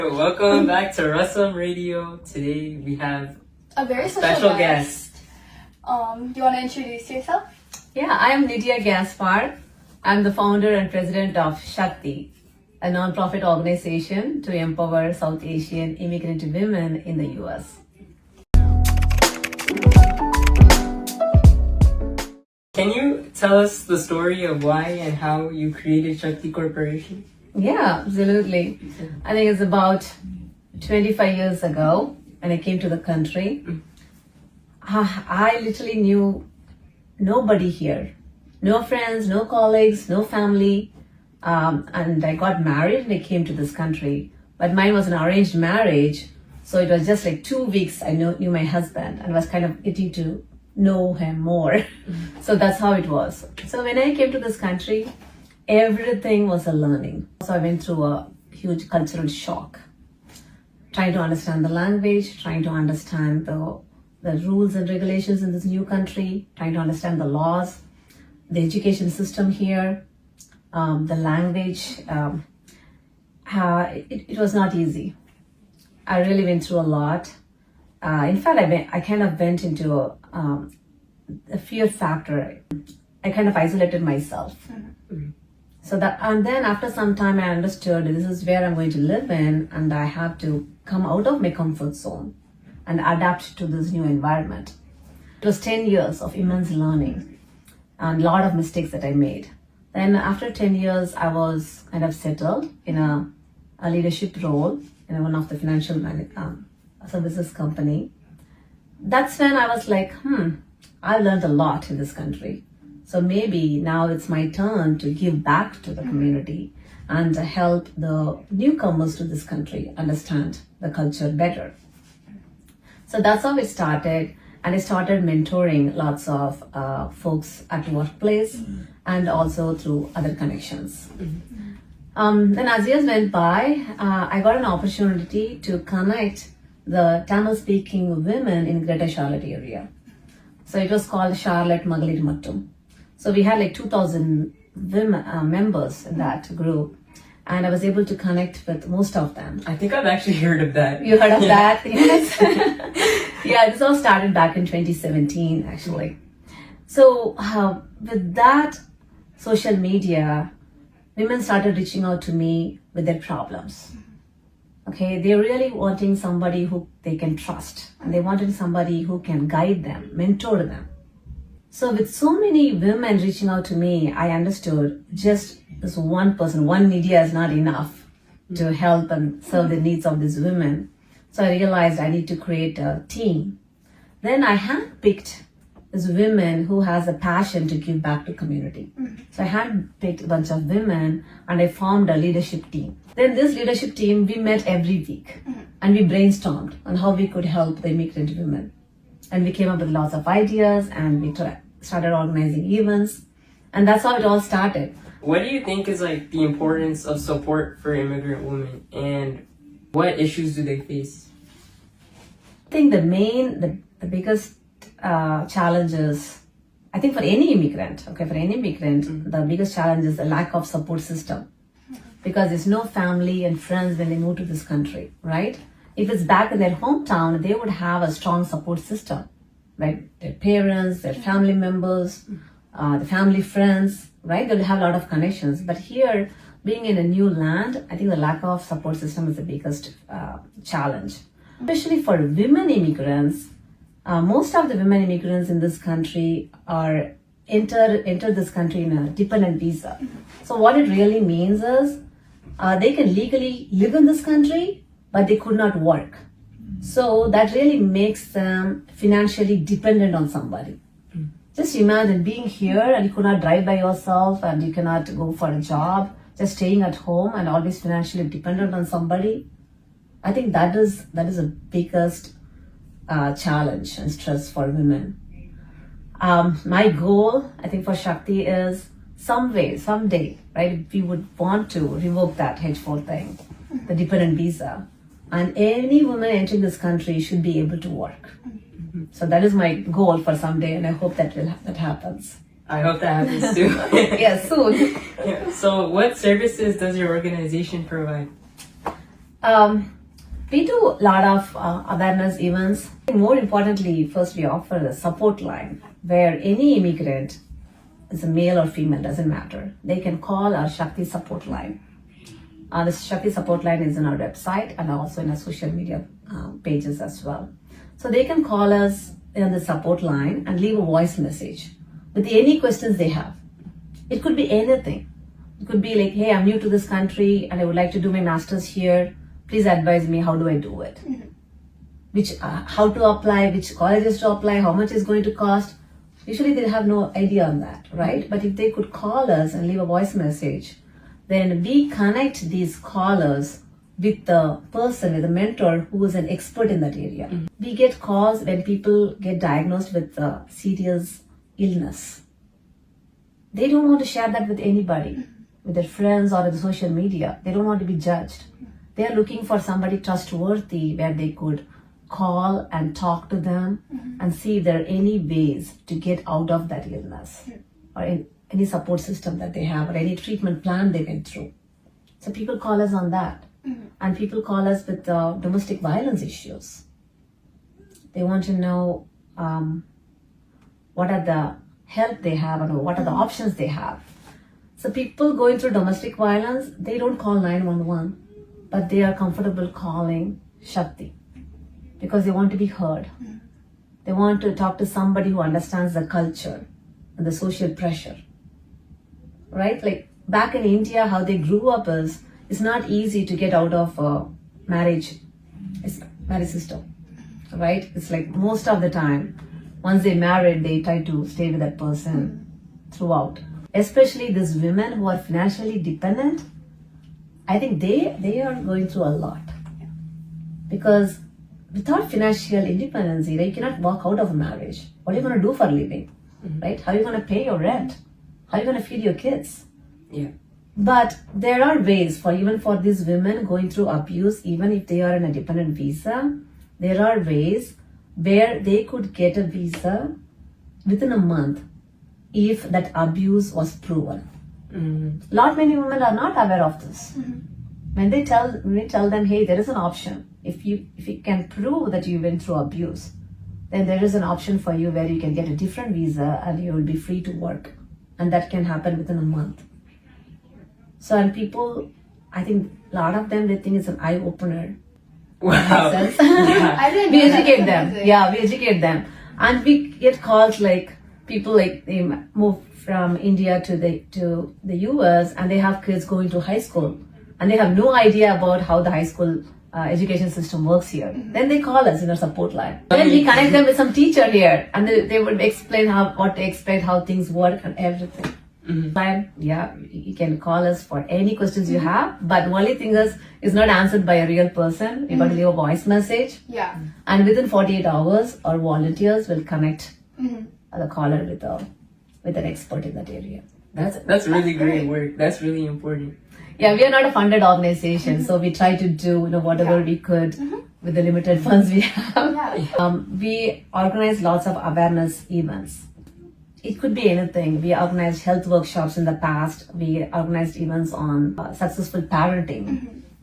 Welcome back to Rasam Radio. Today we have a very special guest. Do you want to introduce yourself? Yeah, I am Nidiya Gaspar. I'm the founder and president of Shakthi, a non-profit organization to empower South Asian immigrant women in the US. Can you tell us the story of why and how you created Shakthi Corporation? Yeah, absolutely. I think it's about 25 years ago when I came to the country. I literally knew nobody here. No friends, no colleagues, no family. And I got married and I came to this country. But mine was an arranged marriage. So it was just like 2 weeks I knew my husband and was kind of itching to know him more. So that's how it was. So when I came to this country, everything was a learning. So I went through a huge cultural shock. Trying to understand the language, trying to understand the rules and regulations in this new country, trying to understand the laws, the education system here, the language. It was not easy. I really went through a lot. In fact, I kind of went into a fear factor. I kind of isolated myself. So and then after some time I understood this is where I'm going to live in and I have to come out of my comfort zone and adapt to this new environment. It was 10 years of immense learning and a lot of mistakes that I made. Then after 10 years, I was kind of settled in a leadership role in one of the financial services company. That's when I was like, I learned a lot in this country. So maybe now it's my turn to give back to the community and to help the newcomers to this country understand the culture better. So that's how it started. And I started mentoring lots of folks at the workplace and also through other connections. Then as years went by, I got an opportunity to connect the Tamil-speaking women in Greater Charlotte area. So it was called Charlotte Magalir Mattum. So we had like 2,000 women, members in that group. And I was able to connect with most of them. I think I've actually heard of that. You heard of that? Yes. Yeah, this all started back in 2017, actually. So with that social media, women started reaching out to me with their problems. Okay, they're really wanting somebody who they can trust. And they wanted somebody who can guide them, mentor them. So with so many women reaching out to me, I understood just this one person, one Nidiya is not enough to help and serve the needs of these women. So I realized I need to create a team. Then I handpicked these women who has a passion to give back to community. So I handpicked a bunch of women and I formed a leadership team. Then this leadership team, we met every week and we brainstormed on how we could help the immigrant women. And we came up with lots of ideas and we started organizing events. And that's how it all started. What do you think is like the importance of support for immigrant women and what issues do they face? I think the biggest challenge is, I think for any immigrant, the biggest challenge is the lack of support system. Because there's no family and friends when they move to this country, right? If it's back in their hometown, they would have a strong support system, right? Their parents, their family members, the family friends, right? They'll have a lot of connections. But here, being in a new land, I think the lack of support system is the biggest challenge. Especially for women immigrants, most of the women immigrants in this country are enter this country in a dependent visa. So what it really means is they can legally live in this country, but they could not work. So that really makes them financially dependent on somebody. Just imagine being here and you could not drive by yourself and you cannot go for a job, just staying at home and always financially dependent on somebody. I think that is the biggest challenge and stress for women. My goal, I think for Shakthi is someday, right, we would want to revoke that H4 thing, the dependent visa. And any woman entering this country should be able to work. So that is my goal for someday, and I hope that happens. I hope that happens too. Yes, soon. Yeah. So what services does your organization provide? We do a lot of awareness events. More importantly, first we offer a support line where any immigrant, it's a male or female, doesn't matter. They can call our Shakthi support line. The Shakthi support line is on our website and also in our social media pages as well. So they can call us on the support line and leave a voice message with any questions they have. It could be anything. It could be like, hey, I'm new to this country and I would like to do my master's here. Please advise me, how do I do it? How to apply, which colleges to apply, how much is going to cost. Usually they have no idea on that, right? But if they could call us and leave a voice message, then we connect these callers with the person, with the mentor who is an expert in that area. We get calls when people get diagnosed with a serious illness. They don't want to share that with anybody, with their friends or in social media. They don't want to be judged. They are looking for somebody trustworthy where they could call and talk to them and see if there are any ways to get out of that illness or any support system that they have or any treatment plan they went through. So people call us on that. And people call us with domestic violence issues. They want to know what are the help they have and what are the options they have. So people going through domestic violence, they don't call 911, but they are comfortable calling Shakthi because they want to be heard. They want to talk to somebody who understands the culture and the social pressure, right? Like back in India, how they grew up is, it's not easy to get out of marriage system, right? It's like most of the time, once they married, they try to stay with that person throughout. Especially these women who are financially dependent, I think they are going through a lot. Because without financial independence, you cannot walk out of a marriage. What are you going to do for a living, right? How are you going to pay your rent? How are you going to feed your kids? Yeah. But there are ways even for these women going through abuse, even if they are in a dependent visa, there are ways where they could get a visa within a month if that abuse was proven. Lot many women are not aware of this. When we tell them, hey, there is an option. If you can prove that you went through abuse, then there is an option for you where you can get a different visa and you will be free to work. And that can happen within a month. So, and people, I think a lot of them, they think it's an eye-opener. Wow. Makes sense? I didn't We know that. educate them. Amazing. Yeah, we educate them. And we get calls like people like they move from India to the US and they have kids going to high school and they have no idea about how the high school education system works here. Then they call us in our support line. Then we connect them with some teacher here and they would explain what to expect, how things work and everything. Yeah, you can call us for any questions you have, but the only thing is, it's not answered by a real person. You got to leave a voice message, Yeah. and within 48 hours, our volunteers will connect the caller with an expert in that area. That's really great work. That's really important. Yeah, we are not a funded organization, so we try to do whatever we could with the limited funds we have. Yeah. We organize lots of awareness events. It could be anything. We organized health workshops in the past. We organized events on successful parenting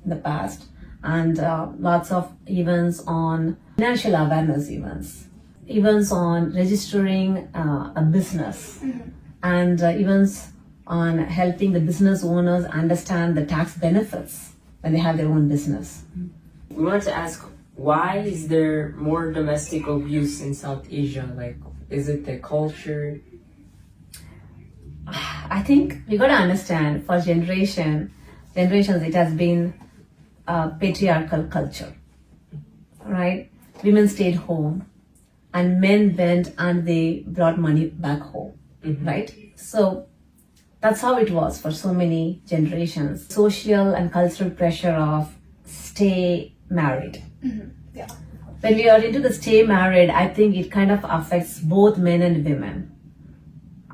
in the past. And lots of events on financial awareness events on registering a business, and events on helping the business owners understand the tax benefits when they have their own business. We wanted to ask, why is there more domestic abuse in South Asia? Like, is it the culture? I think we got to understand for generations it has been a patriarchal culture, right? Women stayed home and men went and they brought money back home, right? So that's how it was for so many generations. Social and cultural pressure of stay married. Yeah. When we are into the stay married, I think it kind of affects both men and women.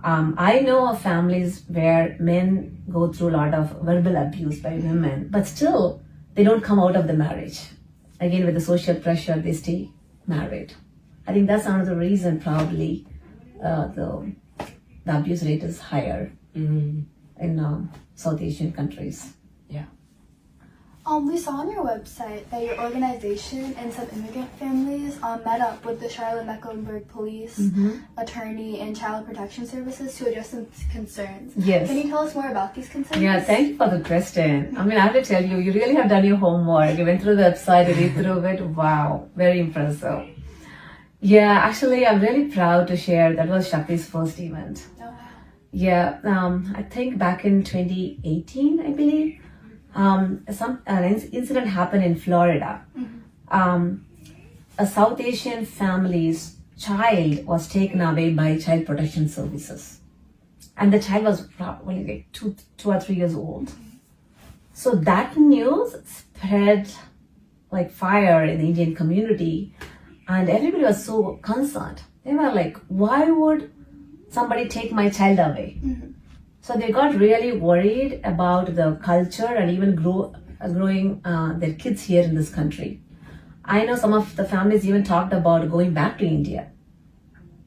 I know of families where men go through a lot of verbal abuse by women, but still they don't come out of the marriage. Again, with the social pressure, they stay married. I think that's another reason probably the abuse rate is higher in South Asian countries. Yeah. We saw on your website that your organization and some immigrant families met up with the Charlotte-Mecklenburg Police, Attorney, and Child Protection Services to address some concerns. Yes. Can you tell us more about these concerns? Yeah, thank you for the question. I mean, I have to tell you, you really have done your homework. You went through the website, you read through it. Wow, very impressive. Yeah, actually, I'm really proud to share that was Shakti's first event. Oh, wow. Yeah, I think back in 2018, I believe, an incident happened in Florida. A South Asian family's child was taken away by Child Protection Services, and the child was probably like two or 3 years old. So that news spread like fire in the Indian community, and everybody was so concerned. They were like, "Why would somebody take my child away?" So they got really worried about the culture and even growing their kids here in this country. I know some of the families even talked about going back to India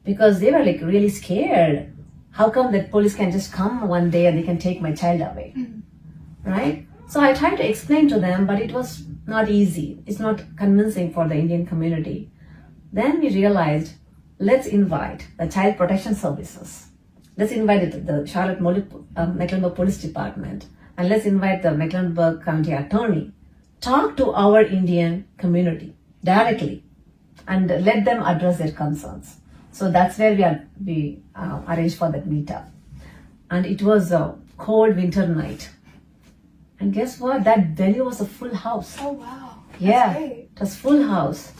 because they were like really scared. How come that police can just come one day and they can take my child away, right? So I tried to explain to them, but it was not easy. It's not convincing for the Indian community. Then we realized, let's invite the Child Protection Services. Let's invite the Charlotte-Mecklenburg Police Department, and let's invite the Mecklenburg County Attorney. Talk to our Indian community directly and let them address their concerns. So that's where we arranged for that meetup. And it was a cold winter night. And guess what? That venue was a full house. Oh, wow. That's Yeah, great. it was full house.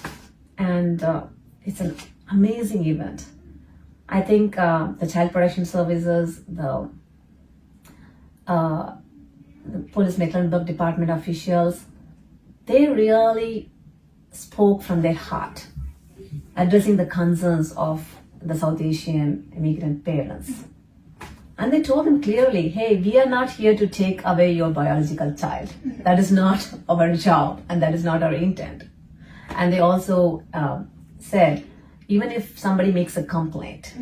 And it's an amazing event. I think the Child Protection Services, the Police Mecklenburg Department officials, they really spoke from their heart, addressing the concerns of the South Asian immigrant parents. And they told them clearly, hey, we are not here to take away your biological child. That is not our job, and that is not our intent. And they also said, even if somebody makes a complaint,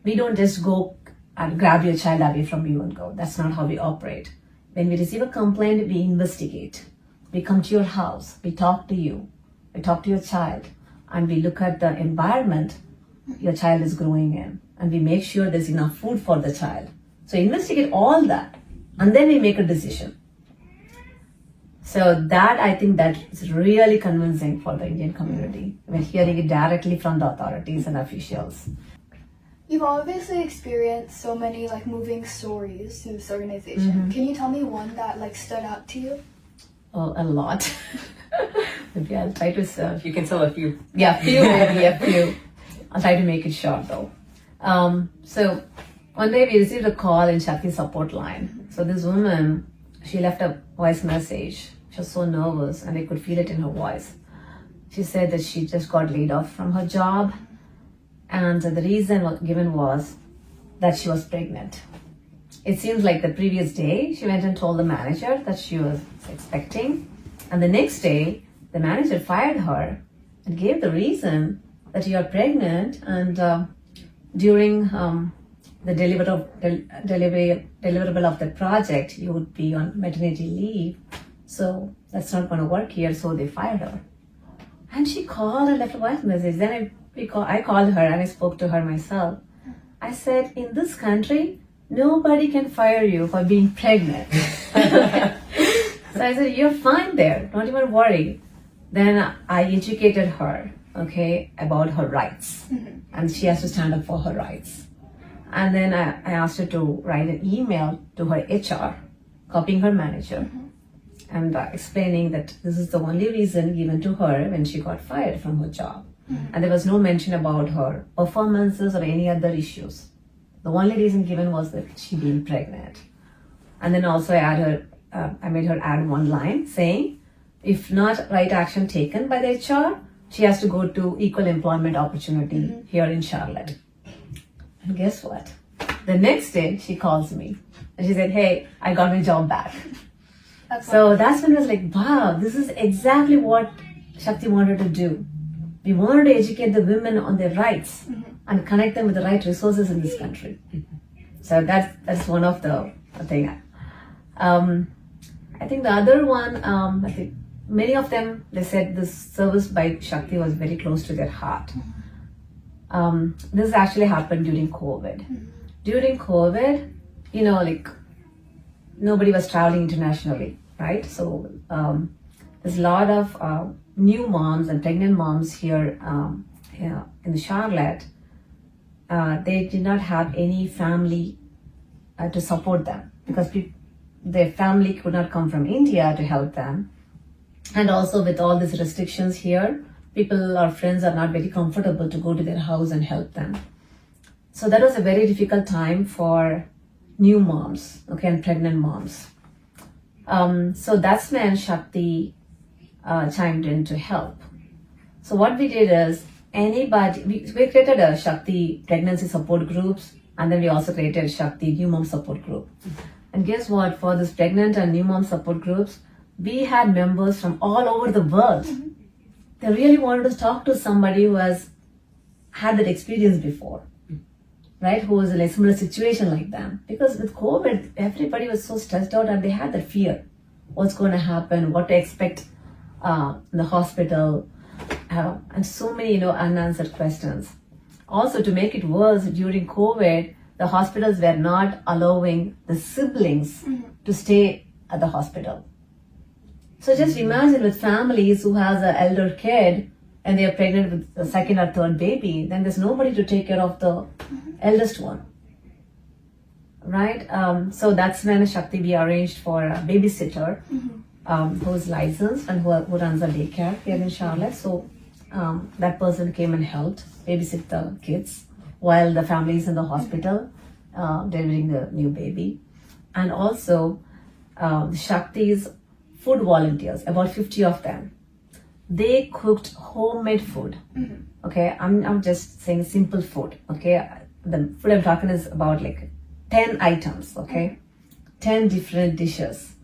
we don't just go and grab your child away from you and go. That's not how we operate. When we receive a complaint, we investigate. We come to your house, we talk to you, we talk to your child, and we look at the environment your child is growing in, and we make sure there's enough food for the child. So investigate all that, and then we make a decision. So that, I think that is really convincing for the Indian community. We're hearing it directly from the authorities and officials. You've obviously experienced so many like moving stories through this organization. Can you tell me one that like stood out to you? Oh, a lot. Maybe I'll try to serve. You can tell a few. Yeah, a few. I'll try to make it short though. So one day we received a call in Shakthi support line. So this woman, she left a voice message. She was so nervous and I could feel it in her voice. She said that she just got laid off from her job, and the reason given was that she was pregnant. It seems like the previous day she went and told the manager that she was expecting, and the next day the manager fired her and gave the reason that you are pregnant, and during the deliverable of the project you would be on maternity leave, so that's not going to work here, so they fired her. And she called and left a voice message. Then I called her and I spoke to her myself. I said, in this country, nobody can fire you for being pregnant. So I said, you're fine there, don't even worry. Then I educated her, okay, about her rights. And she has to stand up for her rights. And then I asked her to write an email to her HR, copying her manager, and explaining that this is the only reason given to her when she got fired from her job. And there was no mention about her performances or any other issues. The only reason given was that she being pregnant. And then also I made her add one line saying, if not right action taken by the HR, she has to go to equal employment opportunity here in Charlotte. And guess what? The next day she calls me and she said, hey, I got my job back. So that's when I was like, wow, this is exactly what Shakthi wanted to do. We wanted to educate the women on their rights and connect them with the right resources in this country. So that's one of the thing. I think the other one, I think many of them, they said this service by Shakthi was very close to their heart. This actually happened during COVID. During COVID, like nobody was traveling internationally, right? So there's a lot of new moms and pregnant moms here in Charlotte. They did not have any family to support them because their family could not come from India to help them. And also with all these restrictions here, people or friends are not very comfortable to go to their house and help them. So that was a very difficult time for new moms, and pregnant moms. So that's when Shakthi chimed in to help. So what we did is, we created a Shakthi pregnancy support groups, and then we also created Shakthi new mom support group. And guess what? For this pregnant and new mom support groups, we had members from all over the world. They really wanted to talk to somebody who has had that experience before, right? Who was in a similar situation like them. Because with COVID, everybody was so stressed out and they had that fear. What's going to happen? What to expect in the hospital? And so many, unanswered questions. Also, to make it worse, during COVID, the hospitals were not allowing the siblings to stay at the hospital. So just imagine with families who has an elder kid and they are pregnant with a second or third baby, then there's nobody to take care of the eldest one, right? So that's when Shakthi we arranged for a babysitter who's licensed and who runs a daycare here in Charlotte. So that person came and helped babysit the kids while the family is in the hospital delivering the new baby. And also Shakti's food volunteers, about 50 of them, they cooked homemade food. Okay, I'm just saying simple food. Okay, the food I'm talking is about like 10 items. Okay, 10 different dishes,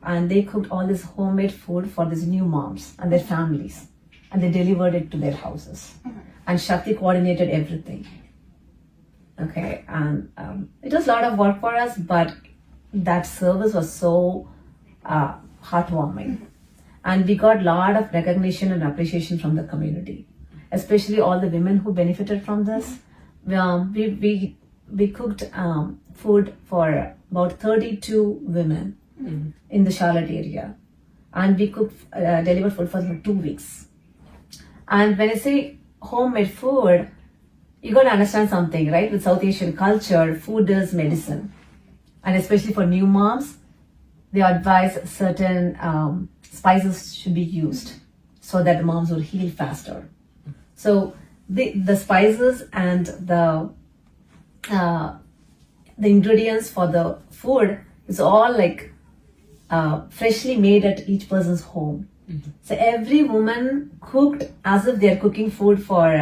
and they cooked all this homemade food for these new moms and their families, and they delivered it to their houses. And Shakthi coordinated everything. Okay, and it was a lot of work for us, but that service was so heartwarming. And we got a lot of recognition and appreciation from the community, especially all the women who benefited from this. We cooked food for about 32 women in the Charlotte area. And we delivered food for 2 weeks. And when I say homemade food, you got to understand something, right? With South Asian culture, food is medicine. And especially for new moms, they advise certain spices should be used so that the moms will heal faster. So the spices and the ingredients for the food is all like freshly made at each person's home. So every woman cooked as if they're cooking food for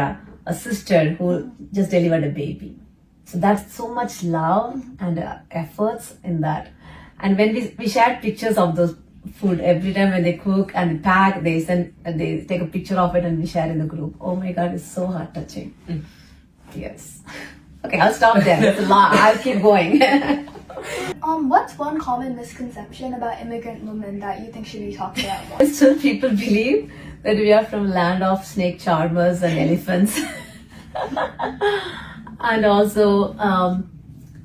a sister who just delivered a baby. So that's so much love and efforts in that. And when we shared pictures of those food every time when they cook and pack, they take a picture of it and we share in the group. Oh my God, it's so heart touching. Yes. Okay, I'll stop there. It's a lot. I'll keep going. What's one common misconception about immigrant women that you think should be talked about more? Still, people believe that we are from land of snake charmers and elephants, and also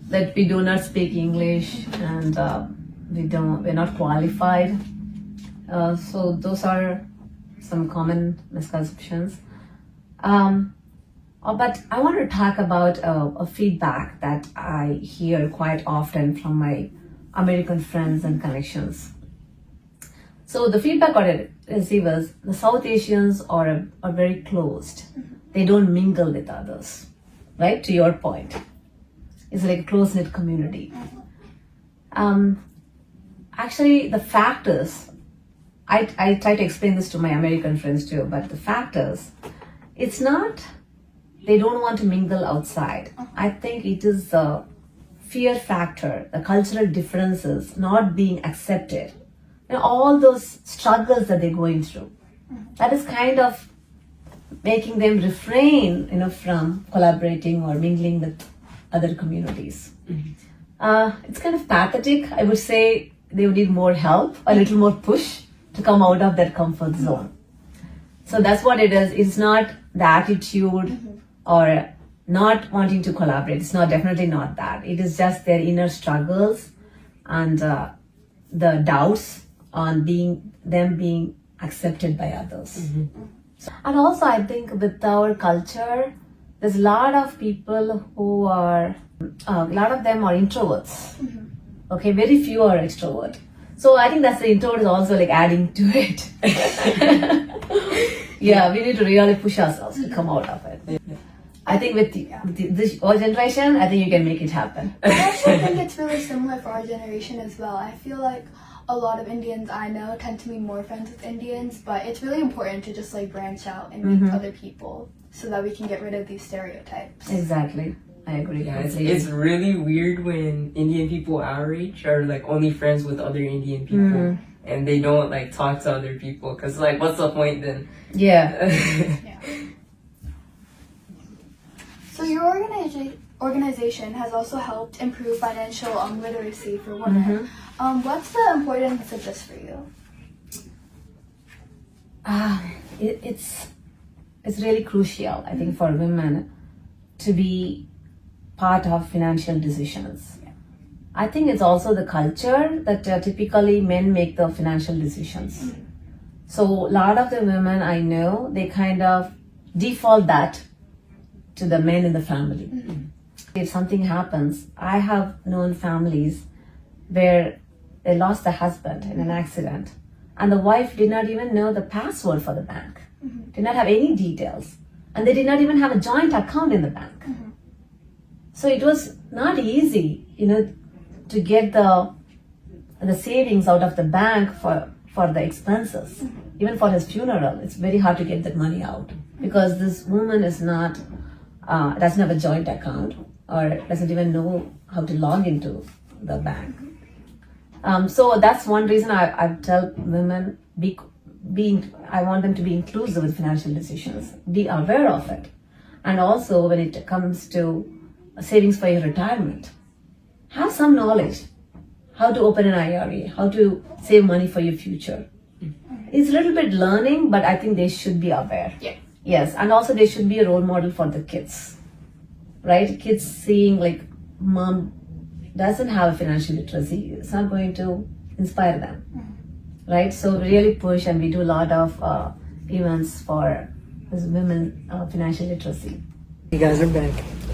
that we do not speak English and we're not qualified. So those are some common misconceptions. But I want to talk about a feedback that I hear quite often from my American friends and connections. So the feedback I receive is the South Asians are very closed. They don't mingle with others, right? To your point. It's like a close-knit community. Actually, the fact is, I try to explain this to my American friends too, but the fact is, it's not they don't want to mingle outside. I think it is the fear factor, the cultural differences, not being accepted, all those struggles that they're going through. That is kind of making them refrain, from collaborating or mingling with other communities. It's kind of pathetic, I would say, they would need more help, a little more push to come out of their comfort zone. So that's what it is. It's not the attitude or not wanting to collaborate. It's not, definitely not that. It is just their inner struggles and the doubts on them being accepted by others. And also, I think with our culture, there's a lot of people who are, a lot of them are introverts. Okay, very few are extrovert. So I think that's the introvert is also like adding to it. Yeah, we need to really push ourselves to come out of it. I think with this our generation, I think you can make it happen. I actually think it's really similar for our generation as well. I feel like a lot of Indians I know tend to be more friends with Indians, but it's really important to just like branch out and meet other people so that we can get rid of these stereotypes. Exactly. I agree. Yeah, it's really weird when Indian people our age are like only friends with other Indian people and they don't like talk to other people because like what's the point then? Yeah. So your organization has also helped improve financial literacy for women. What's the importance of this for you? It's really crucial, I think, for women to be part of financial decisions. I think it's also the culture that typically men make the financial decisions. So a lot of the women I know, they kind of default that to the men in the family. If something happens, I have known families where they lost the husband in an accident and the wife did not even know the password for the bank, did not have any details, and they did not even have a joint account in the bank. So it was not easy, to get the savings out of the bank for the expenses. Even for his funeral, it's very hard to get that money out because this woman is not, doesn't have a joint account or doesn't even know how to log into the bank. So that's one reason I tell women, I want them to be inclusive with financial decisions, be aware of it. And also when it comes to savings for your retirement, have some knowledge, how to open an IRA, how to save money for your future. It's a little bit learning, but I think they should be aware. Yeah. Yes, and also they should be a role model for the kids, right? Kids seeing like mom doesn't have a financial literacy, it's not going to inspire them, right? So really push, and we do a lot of events for this women financial literacy. You guys are back.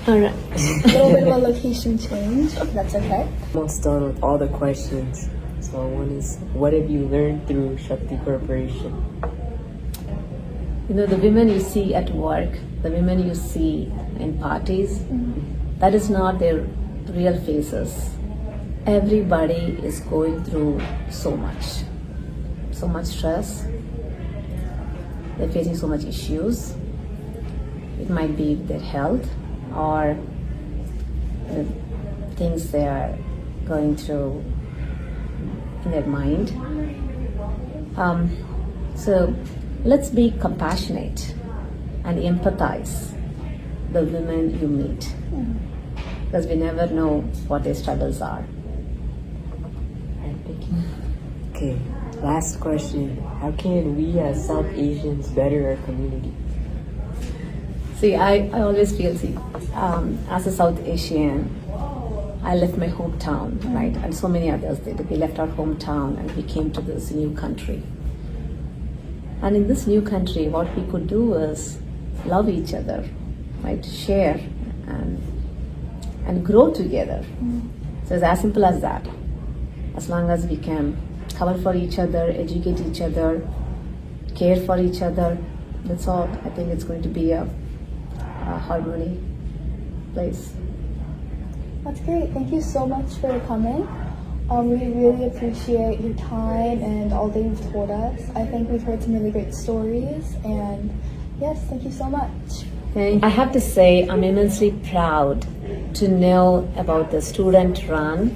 All right. A little bit of a location change. That's okay. Almost done with all the questions. So one is, what have you learned through Shakthi Corporation? The women you see at work, the women you see in parties, that is not their real faces. Everybody is going through so much stress. They're facing so much issues. It might be their health or things they are going through in their mind. So let's be compassionate and empathize the women you meet, because we never know what their struggles are. Okay, last question. How can we as South Asians better our community? See, I always feel, as a South Asian, I left my hometown, right? And so many others did. We left our hometown and we came to this new country. And in this new country, what we could do is love each other, right? Share and grow together. So it's as simple as that. As long as we can cover for each other, educate each other, care for each other, that's all. I think it's going to be a harmony place. That's great. Thank you so much for coming. We really appreciate your time and all that you've told us. I think we've heard some really great stories, and yes, thank you so much. I have to say, I'm immensely proud to know about the student-run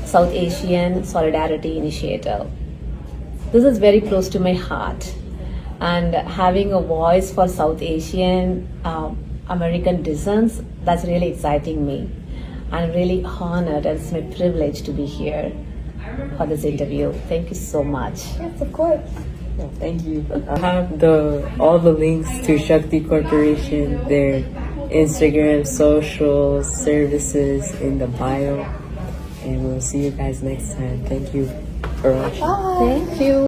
South Asian Solidarity Initiative. This is very close to my heart, and having a voice for South Asian American descent, that's really exciting me. I'm really honored, and it's my privilege to be here. for this interview. Thank you so much. Yes, of course. Thank you. I have all the links to Shakthi Corporation, their Instagram, social services in the bio. And we'll see you guys next time. Thank you for watching. Bye. Thank you.